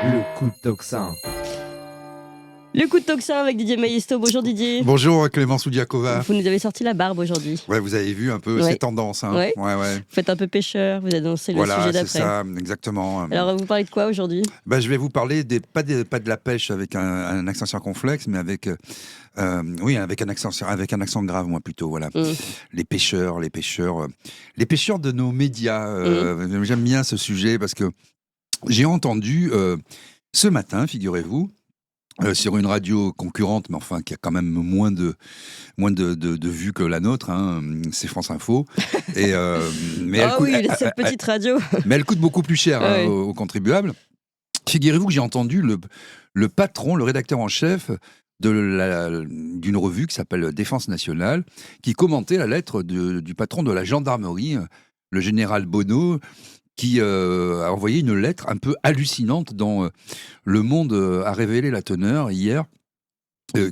Le coup de tocsin. Le coup de tocsin avec Didier Maiesto. Bonjour Didier. Bonjour Clémence Oudiakova. Vous nous avez sorti la barbe aujourd'hui. Ouais, vous avez vu un peu Ouais. ces tendances. Hein. Ouais. Ouais. Vous faites un peu pêcheur, vous annoncez le Voilà, sujet c'est d'après. ça, exactement. Alors vous parlez de quoi aujourd'hui? Je vais vous parler pas de la pêche avec un accent circonflexe, mais avec avec un accent grave, moi plutôt. Voilà. Les pêcheurs de nos médias. J'aime bien ce sujet parce que j'ai entendu ce matin, figurez-vous. Sur une radio concurrente, mais enfin qui a quand même moins de vues que la nôtre, hein, c'est France Info. Et, mais cette petite radio. Mais elle coûte beaucoup plus cher Ouais. aux contribuables. Figurez-vous que j'ai entendu le patron, le rédacteur en chef d'une revue qui s'appelle Défense Nationale, qui commentait la lettre du patron de la gendarmerie, le général Bonneau, qui a envoyé une lettre un peu hallucinante dont Le Monde a révélé la teneur hier,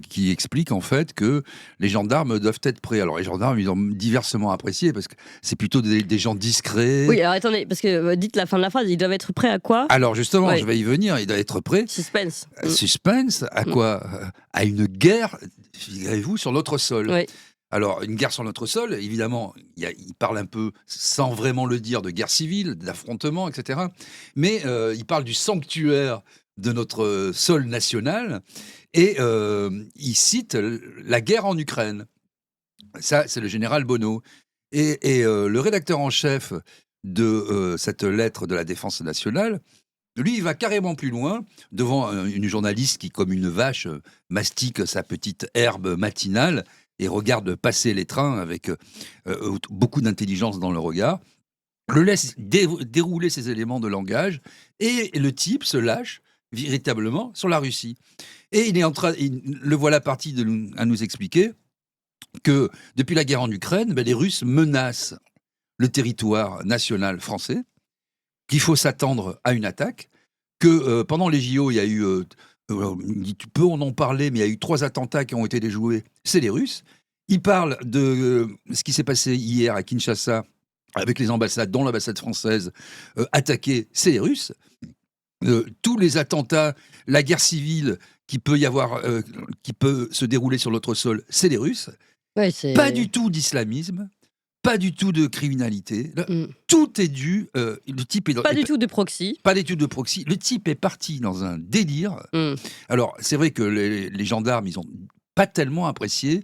qui explique en fait que les gendarmes doivent être prêts. Alors les gendarmes, ils ont diversement apprécié parce que c'est plutôt des gens discrets. Oui, alors attendez, parce que dites la fin de la phrase, ils doivent être prêts à quoi? Alors justement, Ouais. je vais y venir, ils doivent être prêts. Suspense. Suspense, à quoi? À une guerre, figurez-vous, sur notre sol. Ouais. Alors, une guerre sur notre sol, évidemment, il parle un peu, sans vraiment le dire, de guerre civile, d'affrontement, etc. Mais il parle du sanctuaire de notre sol national et il cite la guerre en Ukraine. Ça, c'est le général Bonneau. Et le rédacteur en chef de cette lettre de la Défense nationale, lui, il va carrément plus loin, devant une journaliste qui, comme une vache, mastique sa petite herbe matinale et regarde passer les trains avec beaucoup d'intelligence dans le regard, le laisse dérouler ses éléments de langage, et le type se lâche véritablement sur la Russie. Et le voilà parti à nous expliquer que depuis la guerre en Ukraine, les Russes menacent le territoire national français, qu'il faut s'attendre à une attaque, que pendant les JO, il y a eu... tu peux en parler, mais il y a eu 3 attentats qui ont été déjoués, c'est les Russes. Il parle de ce qui s'est passé hier à Kinshasa avec les ambassades, dont l'ambassade française attaquée, c'est les Russes. Tous les attentats, la guerre civile qui peut se dérouler sur notre sol, c'est les Russes. Ouais, Pas du tout d'islamisme, pas du tout de criminalité. Tout est dû. Le type est Pas du tout de proxy. Pas d'étude de proxy. Le type est parti dans un délire. Alors, c'est vrai que les gendarmes, ils ont pas tellement apprécié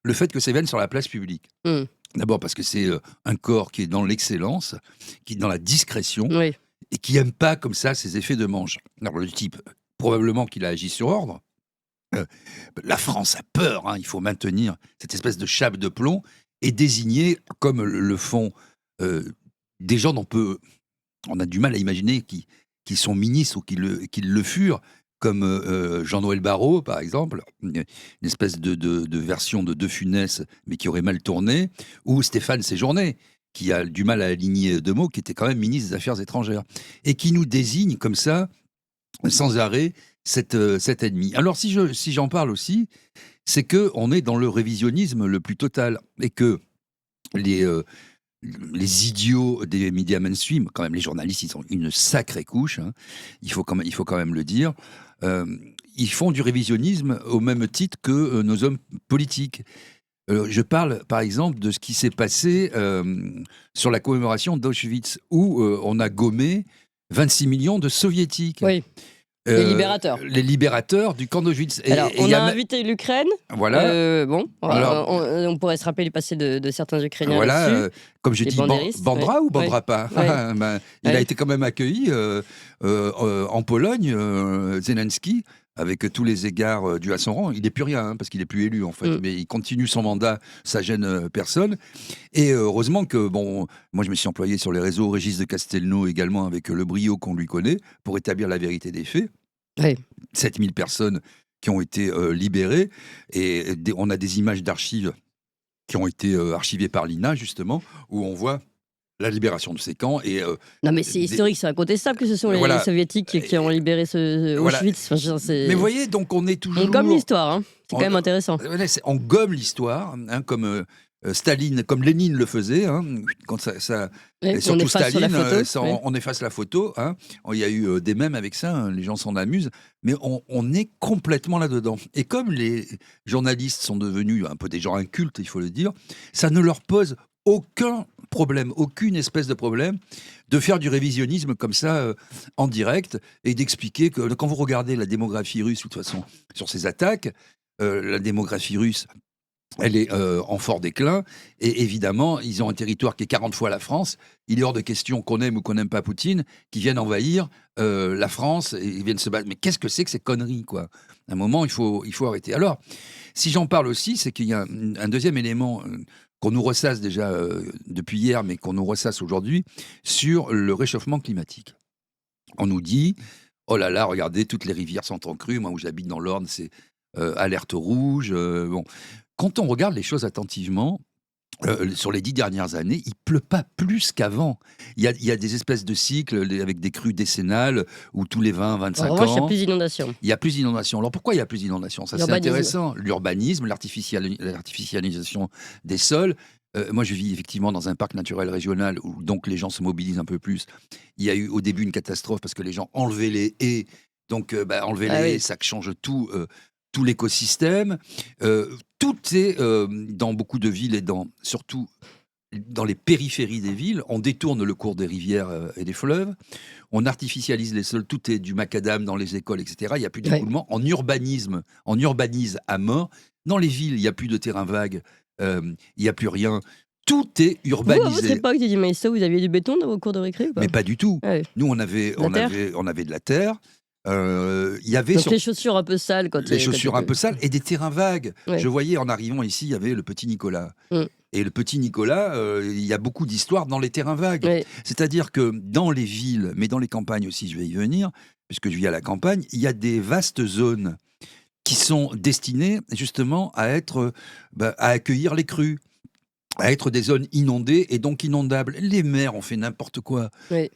le fait que ça vienne sur la place publique. D'abord parce que c'est un corps qui est dans l'excellence, qui est dans la discrétion, Oui. et qui n'aime pas comme ça ces effets de manche. Alors, le type, probablement qu'il a agi sur ordre. La France a peur, hein, il faut maintenir cette espèce de chape de plomb et désigner, comme le font des gens dont on a du mal à imaginer qui sont ministres ou qui le furent, comme Jean-Noël Barrot, par exemple, une espèce de version de De Funès, mais qui aurait mal tourné, ou Stéphane Séjourné, qui a du mal à aligner 2 mots, qui était quand même ministre des Affaires étrangères, et qui nous désigne comme ça, sans arrêt, cet ennemi. Alors, si j'en parle aussi, c'est qu'on est dans le révisionnisme le plus total, et que les idiots des médias mainstream, quand même les journalistes, ils sont une sacrée couche, hein, il faut quand même le dire, ils font du révisionnisme au même titre que nos hommes politiques. Je parle par exemple de ce qui s'est passé sur la commémoration d'Auschwitz, où on a gommé 26 millions de soviétiques. Oui. Les libérateurs. Les libérateurs du camp d'Auschwitz. Alors, on a invité l'Ukraine. Voilà. On pourrait se rappeler du passé de certains Ukrainiens voilà, là-dessus. comme je dis, Bandra ou Bandrapa. Il a été quand même accueilli en Pologne, Zelensky, avec tous les égards dus à son rang. Il n'est plus rien, hein, parce qu'il n'est plus élu, en fait. Mais il continue son mandat, ça gêne personne. Et heureusement que, moi je me suis employé sur les réseaux, Régis de Castelnau également, avec le brio qu'on lui connaît, pour établir la vérité des faits. 7000 personnes qui ont été libérées. Et on a des images d'archives qui ont été archivées par l'INA, justement, où on voit la libération de ces camps. Non, mais c'est historique, c'est incontestable que ce sont les soviétiques qui ont libéré Auschwitz. Mais vous voyez, donc on est toujours... On gomme l'histoire, hein. C'est quand même intéressant. On gomme l'histoire, hein, comme Staline, comme Lénine le faisait, hein, quand et surtout Staline, on efface la photo. Hein. Il y a eu des mèmes avec ça, hein, les gens s'en amusent, mais on est complètement là-dedans. Et comme les journalistes sont devenus un peu des gens incultes, il faut le dire, ça ne leur pose aucun problème, aucune espèce de problème de faire du révisionnisme comme ça en direct et d'expliquer que quand vous regardez la démographie russe, de toute façon, sur ces attaques, la démographie russe, elle est en fort déclin, et évidemment, ils ont un territoire qui est 40 fois la France. Il est hors de question qu'on aime ou qu'on n'aime pas Poutine, qui vienne envahir la France, et ils viennent se battre. Mais qu'est-ce que c'est que ces conneries, quoi ? À un moment, il faut arrêter. Alors, si j'en parle aussi, c'est qu'il y a un deuxième élément qu'on nous ressasse déjà depuis hier, mais qu'on nous ressasse aujourd'hui, sur le réchauffement climatique. On nous dit, oh là là, regardez, toutes les rivières sont en crue. Moi, où j'habite dans l'Orne, c'est alerte rouge. Bon. Quand on regarde les choses attentivement, sur les 10 dernières années, il pleut pas plus qu'avant. Il y a des espèces de cycles avec des crues décennales où tous les 20-25 ans... En revanche, il y a plus d'inondations. Il y a plus d'inondations. Alors pourquoi il y a plus d'inondations ? Ça, c'est intéressant. L'urbanisme, l'artificialisation des sols. Moi, je vis effectivement dans un parc naturel régional où donc les gens se mobilisent un peu plus. Il y a eu au début une catastrophe parce que les gens enlevaient les haies. Donc, enlever les haies, ça change tout l'écosystème. Tout est dans beaucoup de villes et surtout dans les périphéries des villes. On détourne le cours des rivières et des fleuves. On artificialise les sols. Tout est du macadam dans les écoles, etc. Il n'y a plus d'écoulement. On urbanise à mort. Dans les villes, il n'y a plus de terrain vague. Il n'y a plus rien. Tout est urbanisé. Vous, à votre époque, Didier Maistre, vous aviez du béton dans vos cours de récré ou pas ? Mais pas du tout. Nous, on avait de la terre. Il y avait donc les chaussures un peu sales un peu sales et des terrains vagues. Je voyais en arrivant ici, il y avait le petit Nicolas. Et le petit Nicolas, il y a beaucoup d'histoires dans les terrains vagues. C'est-à-dire que dans les villes, mais dans les campagnes aussi, je vais y venir, puisque je vis à la campagne, il y a des vastes zones qui sont destinées justement à accueillir les crues, à être des zones inondées et donc inondables. Les maires ont fait n'importe quoi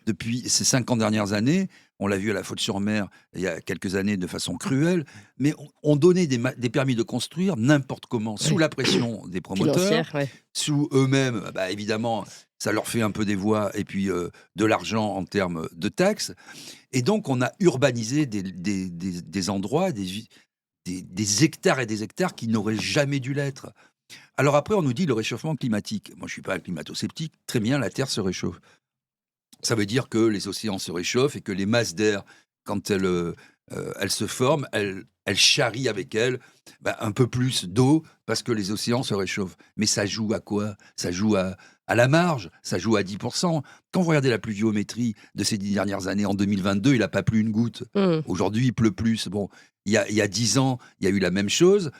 depuis ces 50 dernières années. On l'a vu à la Faute-sur-Mer il y a quelques années de façon cruelle, mais on donnait des permis de construire n'importe comment, sous la pression des promoteurs, sous eux-mêmes, évidemment, ça leur fait un peu des voix et puis de l'argent en termes de taxes. Et donc, on a urbanisé des endroits, des hectares et des hectares qui n'auraient jamais dû l'être. Alors après, on nous dit le réchauffement climatique. Moi, je ne suis pas un climato-sceptique. Très bien, la Terre se réchauffe. Ça veut dire que les océans se réchauffent et que les masses d'air, quand elles se forment, elles charrient avec elles un peu plus d'eau parce que les océans se réchauffent. Mais ça joue à quoi ? Ça joue à la marge, ça joue à 10%. Quand vous regardez la pluviométrie de ces 10 dernières années, en 2022, il n'a pas plu une goutte. Aujourd'hui, il pleut plus. Bon, il y a 10 ans, il y a eu la même chose.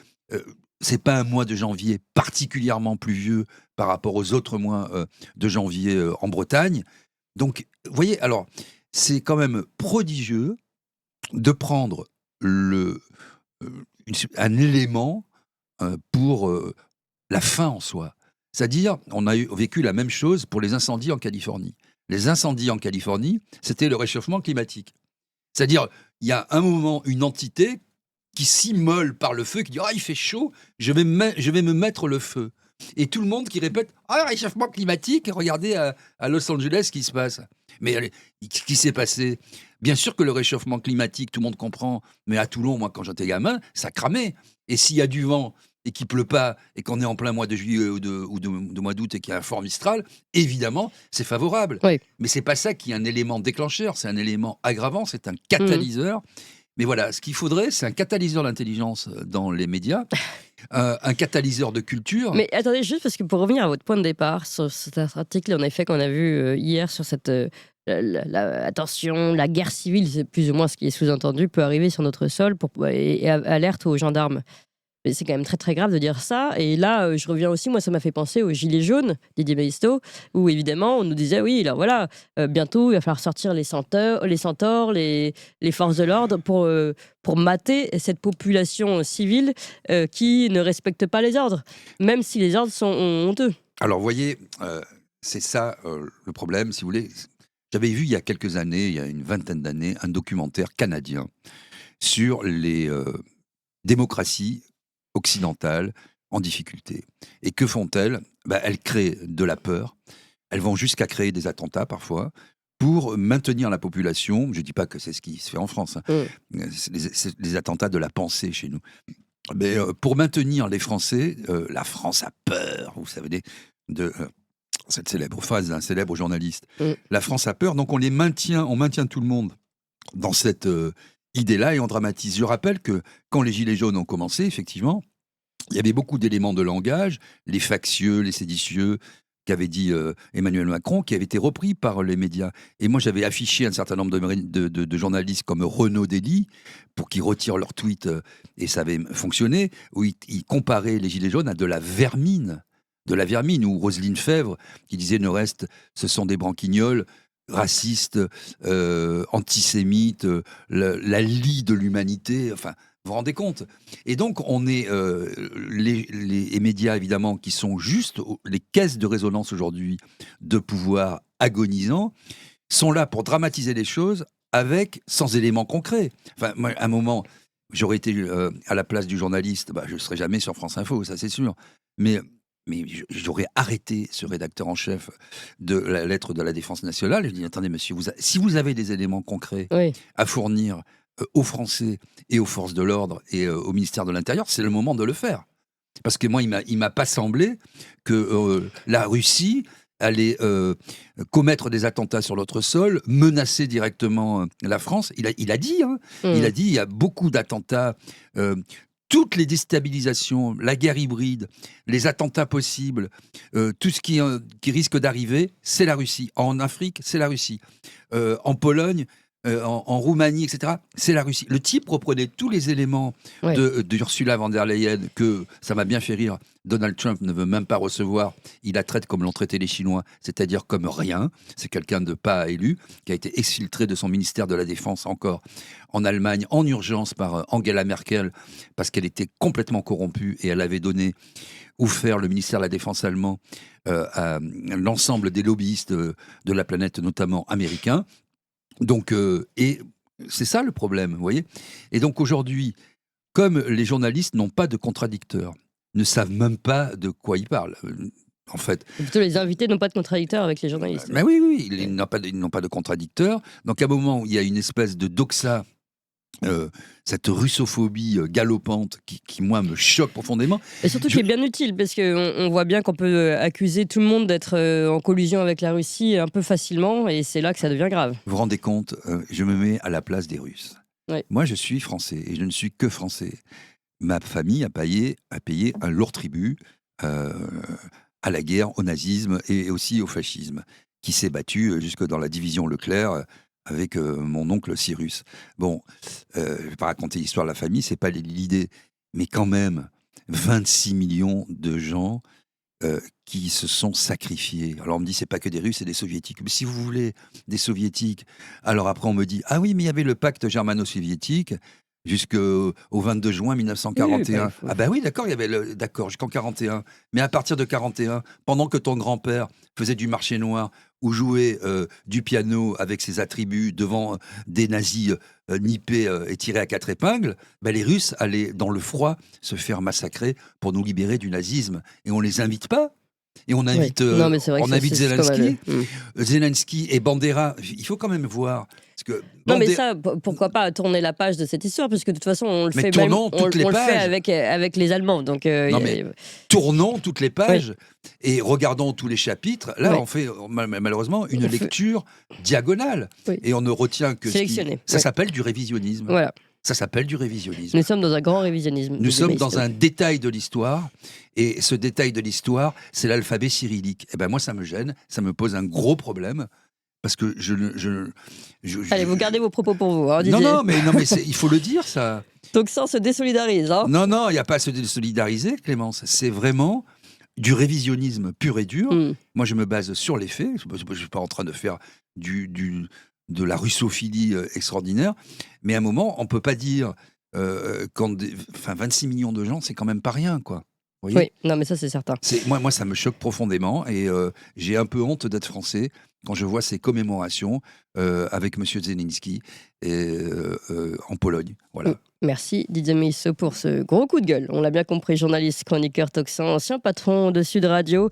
C'est pas un mois de janvier particulièrement pluvieux par rapport aux autres mois de janvier en Bretagne. Donc, vous voyez, alors, c'est quand même prodigieux de prendre un élément pour la fin en soi. C'est-à-dire, on a vécu la même chose pour les incendies en Californie. Les incendies en Californie, c'était le réchauffement climatique. C'est-à-dire, il y a un moment, une entité qui s'immole par le feu, qui dit « Ah, il fait chaud, je vais me mettre le feu ». Et tout le monde qui répète « Ah, réchauffement climatique, regardez à Los Angeles ce qui se passe ». Mais ce qui s'est passé, bien sûr que le réchauffement climatique, tout le monde comprend, mais à Toulon, moi, quand j'étais gamin, ça cramait. Et s'il y a du vent et qu'il ne pleut pas, et qu'on est en plein mois de juillet ou de mois d'août et qu'il y a un fort Mistral, évidemment, c'est favorable. Mais ce n'est pas ça qui est un élément déclencheur, c'est un élément aggravant, c'est un catalyseur. Mais voilà, ce qu'il faudrait, c'est un catalyseur d'intelligence dans les médias, un catalyseur de culture. Mais attendez, juste parce que pour revenir à votre point de départ, sur cet article en effet qu'on a vu hier sur cette... attention, la guerre civile, c'est plus ou moins ce qui est sous-entendu, peut arriver sur notre sol et alerte aux gendarmes. Mais c'est quand même très très grave de dire ça. Et là, je reviens aussi, moi ça m'a fait penser aux Gilets jaunes, Didier Maistre, où évidemment on nous disait, oui, alors voilà, bientôt il va falloir sortir les centaures, les forces de l'ordre pour mater cette population civile qui ne respecte pas les ordres, même si les ordres sont honteux. Alors vous voyez, c'est ça le problème, si vous voulez. J'avais vu il y a quelques années, il y a une vingtaine d'années, un documentaire canadien sur les démocraties occidentales en difficulté. Et que font-elles? Elles créent de la peur. Elles vont jusqu'à créer des attentats parfois pour maintenir la population. Je ne dis pas que c'est ce qui se fait en France. C'est des attentats de la pensée chez nous. Mais pour maintenir les Français, la France a peur, vous savez, de cette célèbre phrase d'un célèbre journaliste. La France a peur, donc on maintient tout le monde dans cette idée-là et on dramatise. Je rappelle que quand les Gilets jaunes ont commencé, effectivement, il y avait beaucoup d'éléments de langage, les factieux, les séditieux, qu'avait dit Emmanuel Macron, qui avait été repris par les médias. Et moi, j'avais affiché un certain nombre de journalistes comme Renaud Dely pour qu'ils retirent leurs tweets, et ça avait fonctionné, où ils comparaient les Gilets jaunes à de la vermine. Ou Roselyne Fèvre, qui disait ce sont des branquignoles, racistes, antisémites, la lie de l'humanité, enfin... Vous vous rendez compte? Et donc, on est les médias, évidemment, qui sont juste les caisses de résonance aujourd'hui de pouvoir agonisant, sont là pour dramatiser les choses sans éléments concrets. Enfin, moi, à un moment, j'aurais été à la place du journaliste, je ne serais jamais sur France Info, ça c'est sûr. Mais j'aurais arrêté ce rédacteur en chef de la lettre de la Défense nationale. Je dis, attendez, monsieur, si vous avez des éléments concrets à fournir aux Français et aux forces de l'ordre et au ministère de l'Intérieur, c'est le moment de le faire. Parce que moi, il m'a pas semblé que la Russie allait commettre des attentats sur notre sol, menacer directement la France. Il a dit, il y a beaucoup d'attentats, toutes les déstabilisations, la guerre hybride, les attentats possibles, tout ce qui risque d'arriver, c'est la Russie. En Afrique, c'est la Russie. En Pologne, en Roumanie, etc., c'est la Russie. Le type reprenait tous les éléments de Ursula von der Leyen, que ça m'a bien fait rire. Donald Trump ne veut même pas recevoir. Il la traite comme l'ont traité les Chinois, c'est-à-dire comme rien. C'est quelqu'un de pas élu, qui a été exfiltré de son ministère de la Défense encore en Allemagne, en urgence par Angela Merkel, parce qu'elle était complètement corrompue et elle avait offert le ministère de la Défense allemand à l'ensemble des lobbyistes de la planète, notamment américains. Donc, et c'est ça le problème, vous voyez. Et donc aujourd'hui, comme les journalistes n'ont pas de contradicteurs, ne savent même pas de quoi ils parlent, en fait. Plutôt les invités n'ont pas de contradicteurs avec les journalistes. Mais oui, ils n'ont pas de contradicteurs. Donc à un moment où il y a une espèce de doxa, cette russophobie galopante qui, moi, me choque profondément. Et surtout qui est bien utile, parce qu'on voit bien qu'on peut accuser tout le monde d'être en collusion avec la Russie un peu facilement, et c'est là que ça devient grave. Vous vous rendez compte, je me mets à la place des Russes. Ouais. Moi, je suis français, et je ne suis que français. Ma famille a payé un lourd tribut à la guerre, au nazisme et aussi au fascisme, qui s'est battu jusque dans la division Leclerc avec mon oncle Cyrus. Bon, je ne vais pas raconter l'histoire de la famille, c'est pas l'idée, mais quand même, 26 millions de gens qui se sont sacrifiés. Alors on me dit, c'est pas que des Russes, c'est des Soviétiques. Mais si vous voulez des Soviétiques, alors après on me dit, ah oui, mais il y avait le pacte germano-soviétique jusqu'au 22 juin 1941. Oui, ah bah oui, d'accord, il y avait d'accord, jusqu'en 41. Mais à partir de 41, pendant que ton grand-père faisait du marché noir ou jouait du piano avec ses attributs devant des nazis nippés et tirés à 4 épingles, les Russes allaient dans le froid se faire massacrer pour nous libérer du nazisme. Et on les invite pas. Et on invite, Zelensky. Zelensky et Bandera. Il faut quand même voir. Non, mais ça, pourquoi pas tourner la page de cette histoire, puisque de toute façon, on le fait même, on le fait avec les Allemands. Donc, tournons toutes les pages et regardons tous les chapitres. Là, on fait malheureusement une lecture diagonale. Et on ne retient que ça s'appelle du révisionnisme. Voilà. Ça s'appelle du révisionnisme. Nous sommes dans un grand révisionnisme. Nous sommes dans un détail de l'histoire. Et ce détail de l'histoire, c'est l'alphabet cyrillique. Et ben moi, ça me gêne. Ça me pose un gros problème. Parce que Allez, vous gardez vos propos pour vous. Hein, non, mais il faut le dire, ça. Donc ça, on se désolidarise. Hein. Non, il n'y a pas à se désolidariser, Clémence. C'est vraiment du révisionnisme pur et dur. Moi, je me base sur les faits. Je ne suis pas en train de faire de la russophilie extraordinaire. Mais à un moment, on ne peut pas dire 26 millions de gens, c'est quand même pas rien, quoi. Vous voyez. Oui, non, mais ça, c'est certain. Moi, ça me choque profondément et j'ai un peu honte d'être français quand je vois ces commémorations avec Monsieur Zelensky en Pologne. Voilà. Merci Didier Meissot pour ce gros coup de gueule. On l'a bien compris, journaliste, chroniqueur, toxin, ancien patron de Sud Radio.